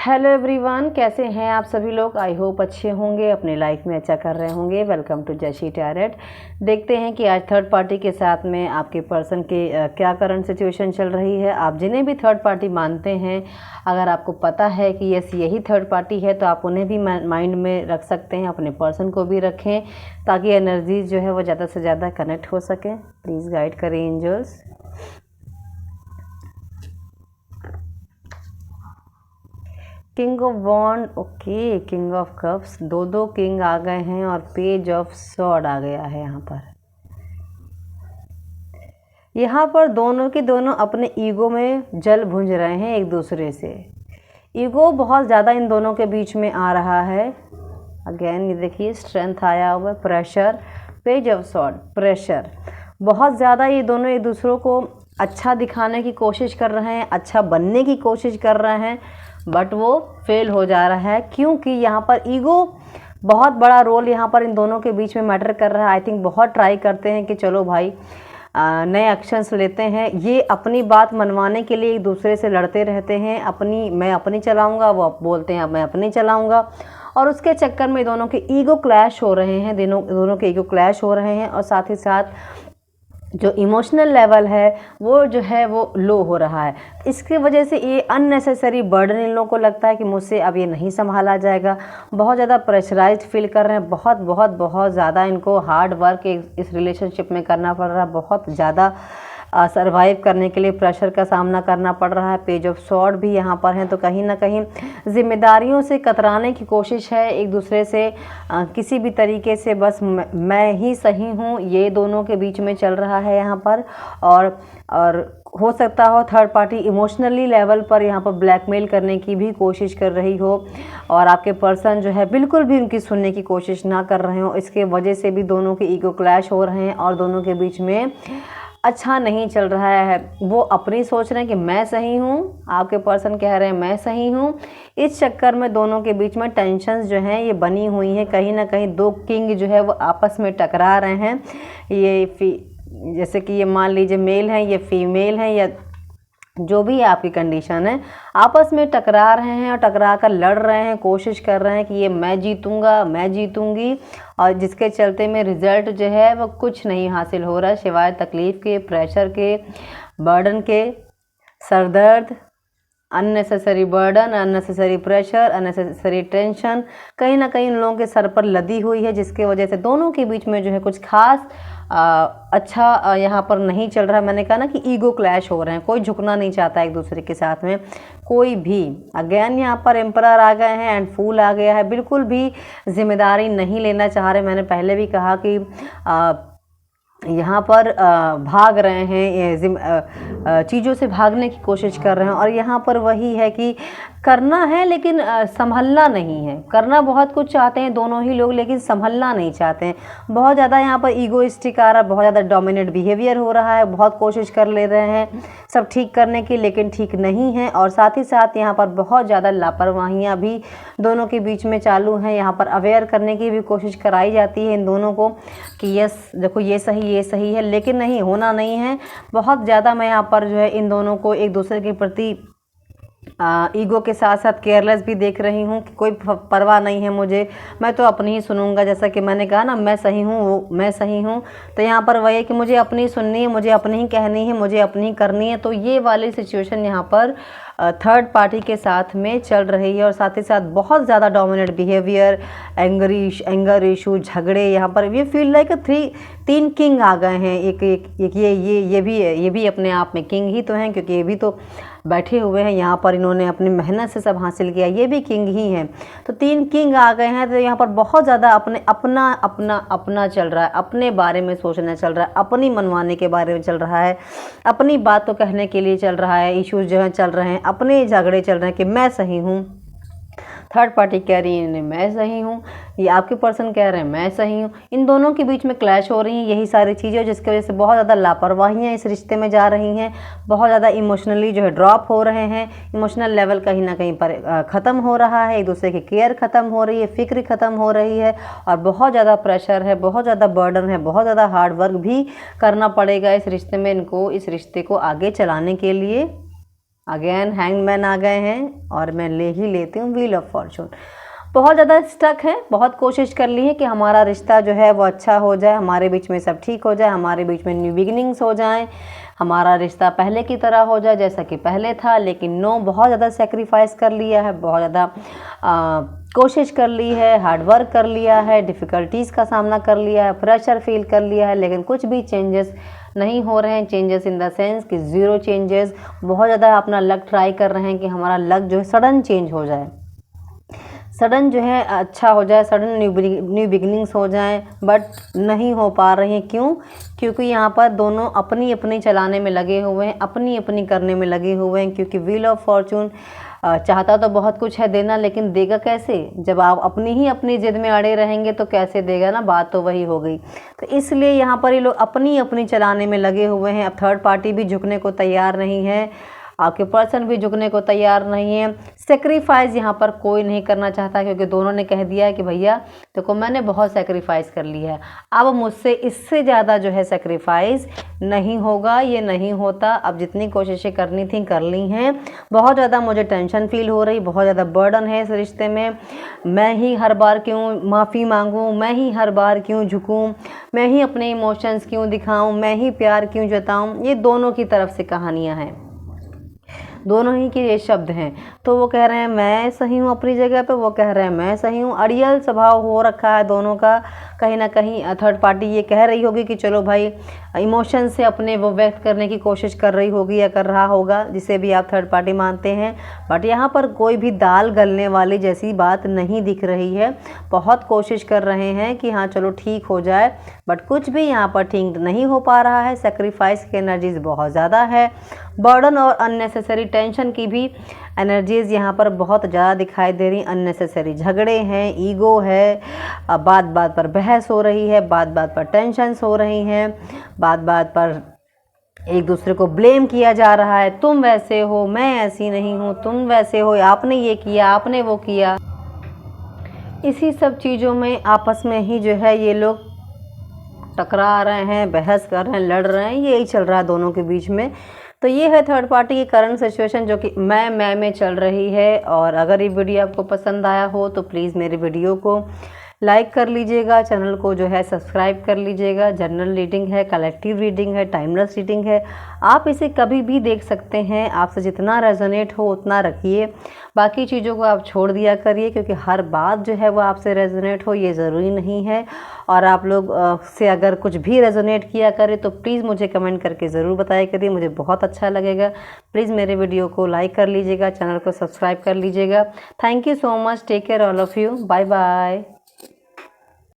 Hello everyone, कैसे हैं आप सभी लोग। आई होप अच्छे होंगे, अपनी लाइफ में अच्छा कर रहे होंगे। वेलकम टू जशी टैरेट। देखते हैं कि आज थर्ड पार्टी के साथ में आपके पर्सन के क्या करंट सिचुएशन चल रही है। आप जिन्हें भी थर्ड पार्टी मानते हैं, अगर आपको पता है कि यस यही थर्ड पार्टी है तो आप उन्हें भी माइंड में रख सकते हैं, अपने पर्सन को भी रखें ताकि एनर्जीज जो है वो ज़्यादा से ज़्यादा कनेक्ट हो सकें। प्लीज़ गाइड करें angels. King of wand, okay, king of cups, दो किंग आ गए हैं और पेज ऑफ सॉर्ड आ गया है। यहाँ पर दोनों के दोनों अपने ईगो में जल भुंज रहे हैं एक दूसरे से। ईगो बहुत ज़्यादा इन दोनों के बीच में आ रहा है। अगेन ये देखिए स्ट्रेंथ आया हुआ, pressure, page of sword, pressure बहुत ज़्यादा। ये दोनों एक दूसरों को अच्छा दिखाने की कोशिश कर रहे हैं, अच्छा बनने की कोशिश कर रहे हैं, बट वो फेल हो जा रहा है क्योंकि यहाँ पर ईगो बहुत बड़ा रोल यहाँ पर इन दोनों के बीच में मैटर कर रहा है। आई थिंक बहुत ट्राई करते हैं कि चलो भाई नए एक्शंस लेते हैं। ये अपनी बात मनवाने के लिए एक दूसरे से लड़ते रहते हैं। मैं अपनी चलाऊंगा, वो बोलते हैं अब मैं अपनी चलाऊंगा, और उसके चक्कर में दोनों के ईगो क्लैश हो रहे हैं। दोनों के ईगो क्लैश हो रहे हैं और साथ ही साथ जो इमोशनल लेवल है वो जो है वो लो हो रहा है। इसकी वजह से ये अननेसेसरी बर्डन इन लोगों को लगता है कि मुझसे अब ये नहीं संभाला जाएगा। बहुत ज़्यादा प्रेशराइज्ड फील कर रहे हैं। बहुत ज़्यादा इनको हार्ड वर्क इस रिलेशनशिप में करना पड़ रहा है। बहुत ज़्यादा सरवाइव करने के लिए प्रेशर का सामना करना पड़ रहा है। पेज ऑफ सॉर्ड भी यहाँ पर हैं, तो कहीं ना कहीं जिम्मेदारियों से कतराने की कोशिश है एक दूसरे से। किसी भी तरीके से बस मैं ही सही हूँ, ये दोनों के बीच में चल रहा है यहाँ पर। और हो सकता हो थर्ड पार्टी इमोशनली लेवल पर यहाँ पर ब्लैकमेल करने की भी कोशिश कर रही हो और आपके पर्सन जो है बिल्कुल भी उनकी सुनने की कोशिश ना कर रहे हो। इसके वजह से भी दोनों के ईगो क्लैश हो रहे हैं और दोनों के बीच में अच्छा नहीं चल रहा है। वो अपनी सोच रहे हैं कि मैं सही हूँ, आपके पर्सन कह रहे हैं मैं सही हूँ। इस चक्कर में दोनों के बीच में टेंशन्स जो हैं ये बनी हुई हैं। कहीं ना कहीं दो किंग जो है वो आपस में टकरा रहे हैं। जैसे कि ये मान लीजिए मेल है, ये फीमेल है, या जो भी आपकी कंडीशन है, आपस में टकरा रहे हैं और टकरा कर लड़ रहे हैं, कोशिश कर रहे हैं कि ये मैं जीतूंगा, मैं जीतूंगी, और जिसके चलते में रिजल्ट जो है वो कुछ नहीं हासिल हो रहा है सिवाय तकलीफ़ के, प्रेशर के, बर्डन के, सरदर्द, unnecessary burden, unnecessary pressure, unnecessary tension कहीं ना कहीं इन लोगों के सर पर लदी हुई है, जिसके वजह से दोनों के बीच में जो है कुछ खास अच्छा यहाँ पर नहीं चल रहा है। मैंने कहा ना कि ईगो क्लैश हो रहे हैं, कोई झुकना नहीं चाहता एक दूसरे के साथ में, कोई भी। अगेन यहाँ पर एम्परर आ गए हैं एंड फूल आ गया है। बिल्कुल भी जिम्मेदारी नहीं लेना चाह रहे। मैंने पहले भी कहा कि यहाँ पर भाग रहे हैं, चीज़ों से भागने की कोशिश कर रहे हैं। और यहाँ पर वही है कि करना है लेकिन संभलना नहीं है। करना बहुत कुछ चाहते हैं दोनों ही लोग, लेकिन संभलना नहीं चाहते हैं। बहुत ज़्यादा यहाँ पर ईगोइस्टिक आ रहा है, बहुत ज़्यादा डोमिनेट बिहेवियर हो रहा है। बहुत कोशिश कर ले रहे हैं सब ठीक करने की, लेकिन ठीक नहीं है। और साथ ही साथ यहाँ पर बहुत ज़्यादा लापरवाहियाँ भी दोनों के बीच में चालू हैं। यहाँ पर अवेयर करने की भी कोशिश कराई जाती है इन दोनों को कि यस देखो ये सही है, लेकिन नहीं, होना नहीं है। बहुत ज़्यादा मैं यहाँ पर जो है इन दोनों को एक दूसरे के प्रति ईगो के साथ साथ केयरलेस भी देख रही हूँ कि कोई परवाह नहीं है मुझे, मैं तो अपनी ही सुनूंगा। जैसा कि मैंने कहा ना, मैं सही हूँ, वो मैं सही हूँ, तो यहाँ पर वही है कि मुझे अपनी सुननी है, मुझे अपनी ही कहनी है, मुझे अपनी ही करनी है। तो ये वाली सिचुएशन यहाँ पर थर्ड पार्टी के साथ में चल रही है। और साथ ही साथ बहुत ज़्यादा डोमिनेट बिहेवियर, एंगर इशू, झगड़े। यहाँ पर ये फील लाइक तीन किंग आ गए हैं। एक ये भी अपने आप में किंग ही तो हैं, क्योंकि ये भी तो बैठे हुए हैं यहाँ पर, इन्होंने अपनी मेहनत से सब हासिल किया, ये भी किंग ही हैं। तो तीन किंग आ गए हैं। तो यहाँ पर बहुत ज़्यादा अपना चल रहा है, अपने बारे में सोचना चल रहा है, अपनी मनवाने के बारे में चल रहा है, अपनी बात को कहने के लिए चल रहा है। इश्यूज जो हैं चल रहे हैं, अपने झगड़े चल रहे हैं कि मैं सही हूँ। थर्ड पार्टी कह रही है मैं सही हूँ, ये आपके पर्सन कह रहे हैं मैं सही हूँ। इन दोनों के बीच में क्लैश हो रही हैं यही सारी चीज़ें, जिसकी वजह से बहुत ज़्यादा लापरवाहियाँ इस रिश्ते में जा रही हैं। बहुत ज़्यादा इमोशनली जो है ड्रॉप हो रहे हैं। इमोशनल लेवल कहीं ना कहीं पर ख़त्म हो रहा है। एक दूसरे की केयर ख़त्म हो रही है, फिक्र ख़त्म हो रही है, और बहुत ज़्यादा प्रेशर है, बहुत ज़्यादा बर्डन है, बहुत ज़्यादा हार्ड वर्क भी करना पड़ेगा इस रिश्ते में इनको, इस रिश्ते को आगे चलाने के लिए। अगेन हैंगमैन आ गए हैं और मैं ले ही लेती हूँ व्हील ऑफ फॉर्चून। बहुत ज़्यादा स्टक है, बहुत कोशिश कर ली है कि हमारा रिश्ता जो है वो अच्छा हो जाए, हमारे बीच में सब ठीक हो जाए, हमारे बीच में न्यू बिगिनिंग्स हो जाएं, हमारा रिश्ता पहले की तरह हो जाए जैसा कि पहले था। लेकिन नो, बहुत ज़्यादा सेक्रीफाइस कर लिया है, बहुत ज़्यादा कोशिश कर ली है, हार्ड वर्क कर लिया है, डिफ़िकल्टीज़ का सामना कर लिया है, प्रेशर फील कर लिया है, लेकिन कुछ भी चेंजेस नहीं हो रहे हैं। चेंजेस इन द सेंस कि ज़ीरो चेंजेस। बहुत ज़्यादा अपना लक ट्राई कर रहे हैं कि हमारा लक जो है सडन चेंज हो जाए, सडन जो है अच्छा हो जाए, सडन न्यू बिगिनिंग्स हो जाएं, बट नहीं हो पा रही हैं। क्यों? क्योंकि यहाँ पर दोनों अपनी अपनी चलाने में लगे हुए हैं, अपनी अपनी करने में लगे हुए हैं। क्योंकि व्हील ऑफ फॉर्चून चाहता तो बहुत कुछ है देना, लेकिन देगा कैसे? जब आप अपनी जिद में अड़े रहेंगे तो कैसे देगा ना, बात तो वही हो गई। तो इसलिए यहाँ पर ये लोग अपनी अपनी चलाने में लगे हुए हैं। अब थर्ड पार्टी भी झुकने को तैयार नहीं है, आपके पर्सन भी झुकने को तैयार नहीं है। सेक्रीफाइस यहाँ पर कोई नहीं करना चाहता, क्योंकि दोनों ने कह दिया है कि भैया देखो मैंने बहुत सेक्रीफाइस कर लिया है, अब मुझसे इससे ज़्यादा जो है सेक्रीफाइस नहीं होगा, ये नहीं होता। अब जितनी कोशिशें करनी थी कर ली हैं। बहुत ज़्यादा मुझे टेंशन फील हो रही, बहुत ज़्यादा बर्डन है इस रिश्ते में। मैं ही हर बार क्यों माफ़ी मांगूँ, मैं ही हर बार क्यों झुकूँ, मैं ही अपने इमोशंस क्यों दिखाऊँ, मैं ही प्यार क्यों जताऊँ। ये दोनों की तरफ से कहानियाँ हैं, दोनों ही के ये शब्द हैं। तो वो कह रहे हैं मैं सही हूँ अपनी जगह पे, वो कह रहे हैं मैं सही हूँ। अड़ियल स्वभाव हो रखा है दोनों का। कहीं ना कहीं थर्ड पार्टी ये कह रही होगी कि चलो भाई, इमोशन से अपने वो व्यक्त करने की कोशिश कर रही होगी या कर रहा होगा, जिसे भी आप थर्ड पार्टी मानते हैं। बट यहाँ पर कोई भी दाल गलने वाली जैसी बात नहीं दिख रही है। बहुत कोशिश कर रहे हैं कि हाँ चलो ठीक हो जाए, बट कुछ भी यहाँ पर ठीक नहीं हो पा रहा है। सेक्रीफाइस की एनर्जीज बहुत ज़्यादा है, बर्डन और अननेसेसरी टेंशन की भी एनर्जीज़ यहाँ पर बहुत ज़्यादा दिखाई दे रही। अननेसेसरी झगड़े हैं, ईगो है, बात बात पर बहस हो रही है, बात बात पर टेंशन्स हो रही हैं, बात बात पर एक दूसरे को ब्लेम किया जा रहा है। तुम वैसे हो, मैं ऐसी नहीं हूँ, तुम वैसे हो, आपने ये किया, आपने वो किया। इसी सब चीज़ों में आपस में ही जो है ये लोग टकरा रहे हैं, बहस कर रहे हैं, लड़ रहे हैं। यही चल रहा है दोनों के बीच में। तो ये है थर्ड पार्टी की करंट सिचुएशन, जो कि मैं में चल रही है। और अगर ये वीडियो आपको पसंद आया हो तो प्लीज़ मेरे वीडियो को लाइक कर लीजिएगा, चैनल को जो है सब्सक्राइब कर लीजिएगा। जनरल रीडिंग है, कलेक्टिव रीडिंग है, टाइमलेस रीडिंग है। आप इसे कभी भी देख सकते हैं, आपसे जितना रेजोनेट हो उतना रखिए, बाकी चीज़ों को आप छोड़ दिया करिए, क्योंकि हर बात जो है वो आपसे रेजोनेट हो ये ज़रूरी नहीं है। और आप लोग से अगर कुछ भी रेजोनेट किया करे तो प्लीज़ मुझे कमेंट करके ज़रूर बताया करिए, मुझे बहुत अच्छा लगेगा। प्लीज़ मेरे वीडियो को लाइक कर लीजिएगा, चैनल को सब्सक्राइब कर लीजिएगा। Thank you so much, take care all of you, bye bye.